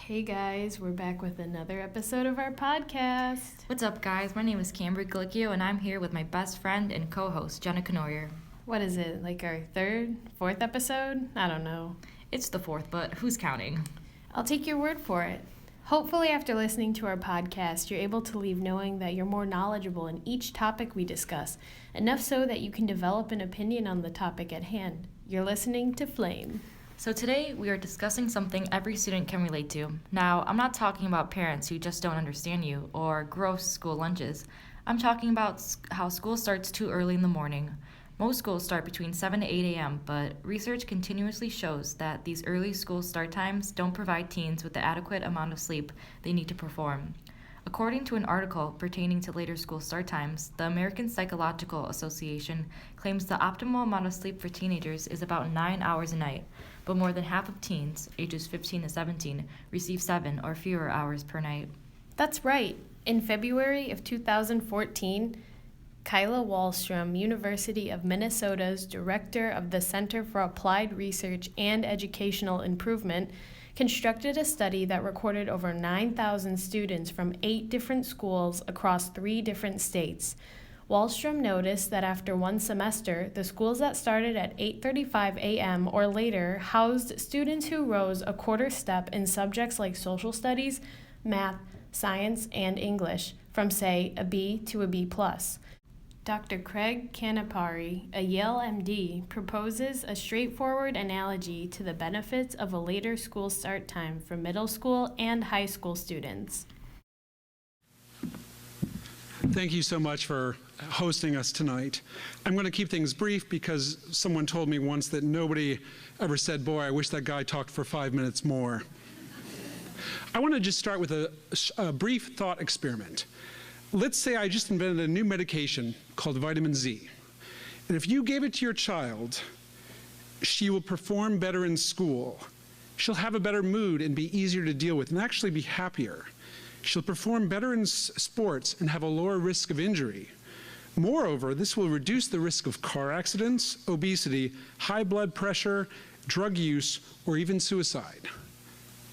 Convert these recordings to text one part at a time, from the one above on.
Hey guys, we're back with another episode of our podcast. What's up, guys? My name is Cambrie Galicchio, and I'm here with my best friend and co-host, Jenna and Cambrie. What is it, like our third, fourth episode? I don't know. It's the fourth, but who's counting? I'll take your word for it. Hopefully, after listening to our podcast, you're able to leave knowing that you're more knowledgeable in each topic we discuss, enough so that you can develop an opinion on the topic at hand. You're listening to Flame. So today, we are discussing something every student can relate to. Now, I'm not talking about parents who just don't understand you or gross school lunches. I'm talking about how school starts too early in the morning. Most schools start between 7 to 8 a.m., but research continuously shows that these early school start times don't provide teens with the adequate amount of sleep they need to perform. According to an article pertaining to later school start times, the American Psychological Association claims the optimal amount of sleep for teenagers is about 9 hours a night, but more than half of teens, ages 15 to 17, receive 7 or fewer hours per night. That's right. In February of 2014, Kyla Wallstrom, University of Minnesota's director of the Center for Applied Research and Educational Improvement, constructed a study that recorded over 9,000 students from 8 different schools across 3 different states. Wallstrom noticed that after one semester, the schools that started at 8:35 a.m. or later housed students who rose a quarter step in subjects like social studies, math, science, and English, from, say, a B to a B+. Dr. Craig Canapari, a Yale MD, proposes a straightforward analogy to the benefits of a later school start time for middle school and high school students. Thank you so much for hosting us tonight. I'm going to keep things brief because someone told me once that nobody ever said, boy, I wish that guy talked for 5 minutes more. I want to just start with a brief thought experiment. Let's say I just invented a new medication called vitamin Z. And if you gave it to your child, she will perform better in school. She'll have a better mood and be easier to deal with and actually be happier. She'll perform better in sports and have a lower risk of injury. Moreover, this will reduce the risk of car accidents, obesity, high blood pressure, drug use, or even suicide.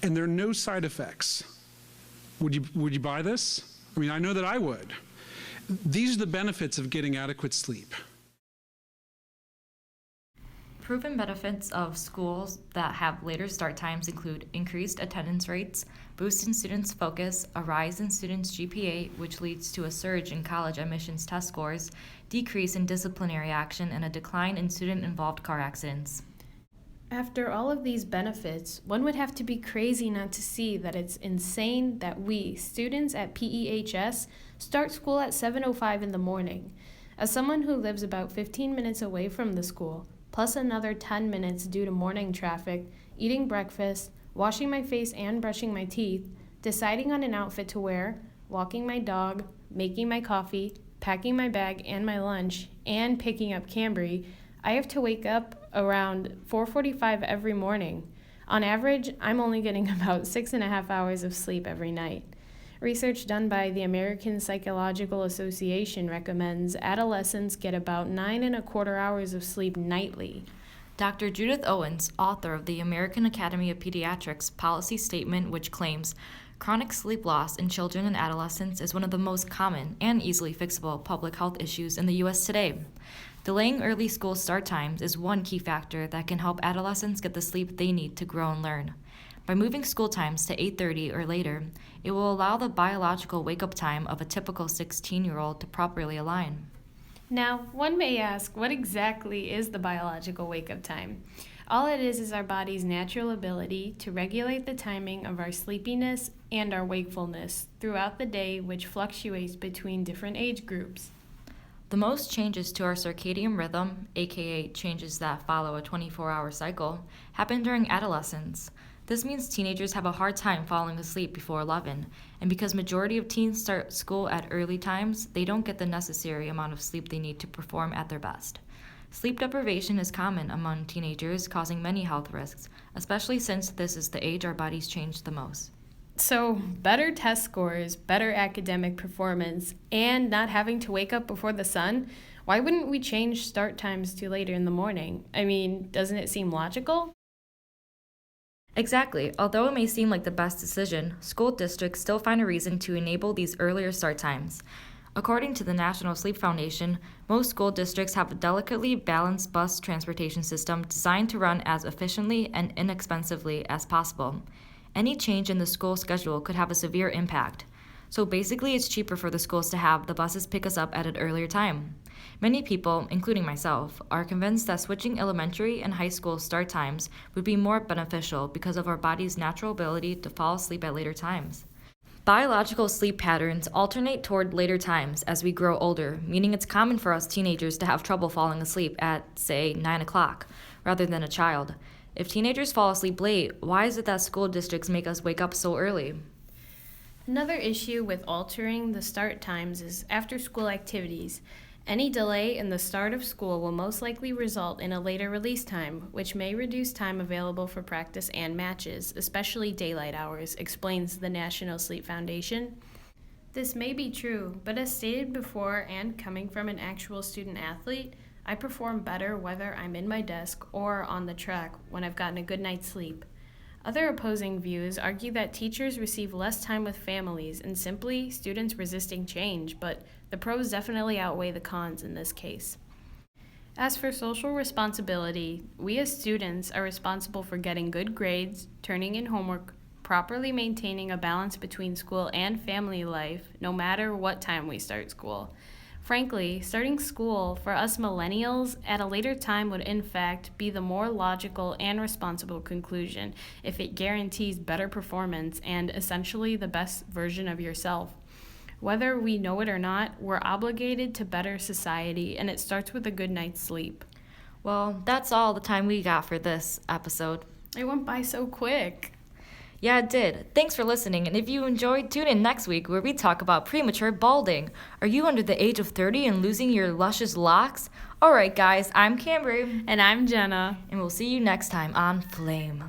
And there are no side effects. Would you buy this? I mean, I know that I would. These are the benefits of getting adequate sleep. Proven benefits of schools that have later start times include increased attendance rates, boost in students' focus, a rise in students' GPA, which leads to a surge in college admissions test scores, decrease in disciplinary action, and a decline in student-involved car accidents. After all of these benefits, one would have to be crazy not to see that it's insane that we, students at PEHS, start school at 7:05 in the morning. As someone who lives about 15 minutes away from the school, plus another 10 minutes due to morning traffic, eating breakfast, washing my face and brushing my teeth, deciding on an outfit to wear, walking my dog, making my coffee, packing my bag and my lunch, and picking up Cambrie, I have to wake up around 4:45 every morning. On average, I'm only getting about 6.5 hours of sleep every night. Research done by the American Psychological Association recommends adolescents get about 9.25 hours of sleep nightly. Dr. Judith Owens, author of the American Academy of Pediatrics policy statement, which claims chronic sleep loss in children and adolescents is one of the most common and easily fixable public health issues in the U.S. today. Delaying early school start times is one key factor that can help adolescents get the sleep they need to grow and learn. By moving school times to 8:30 or later, it will allow the biological wake-up time of a typical 16-year-old to properly align. Now, one may ask, what exactly is the biological wake-up time? All it is our body's natural ability to regulate the timing of our sleepiness and our wakefulness throughout the day, which fluctuates between different age groups. The most changes to our circadian rhythm, aka changes that follow a 24-hour cycle, happen during adolescence. This means teenagers have a hard time falling asleep before 11, and because majority of teens start school at early times, they don't get the necessary amount of sleep they need to perform at their best. Sleep deprivation is common among teenagers, causing many health risks, especially since this is the age our bodies change the most. So, better test scores, better academic performance, and not having to wake up before the sun, why wouldn't we change start times to later in the morning? I mean, doesn't it seem logical? Exactly. Although it may seem like the best decision, school districts still find a reason to enable these earlier start times. According to the National Sleep Foundation, most school districts have a delicately balanced bus transportation system designed to run as efficiently and inexpensively as possible. Any change in the school schedule could have a severe impact. So basically, it's cheaper for the schools to have the buses pick us up at an earlier time. Many people, including myself, are convinced that switching elementary and high school start times would be more beneficial because of our body's natural ability to fall asleep at later times. Biological sleep patterns alternate toward later times as we grow older, meaning it's common for us teenagers to have trouble falling asleep at, say, 9 o'clock, rather than a child. If teenagers fall asleep late, why is it that school districts make us wake up so early? Another issue with altering the start times is after-school activities. Any delay in the start of school will most likely result in a later release time, which may reduce time available for practice and matches, especially daylight hours, explains the National Sleep Foundation. This may be true, but as stated before and coming from an actual student athlete, I perform better whether I'm in my desk or on the track when I've gotten a good night's sleep. Other opposing views argue that teachers receive less time with families and simply students resisting change, but the pros definitely outweigh the cons in this case. As for social responsibility, we as students are responsible for getting good grades, turning in homework, properly maintaining a balance between school and family life, no matter what time we start school. Frankly, starting school for us millennials at a later time would in fact be the more logical and responsible conclusion if it guarantees better performance and essentially the best version of yourself. Whether we know it or not, we're obligated to better society, and it starts with a good night's sleep. Well, that's all the time we got for this episode. It went by so quick. Yeah, it did. Thanks for listening, and if you enjoyed, tune in next week where we talk about premature balding. Are you under the age of 30 and losing your luscious locks? Alright guys, I'm Cambrie. And I'm Jenna. And we'll see you next time on Flame.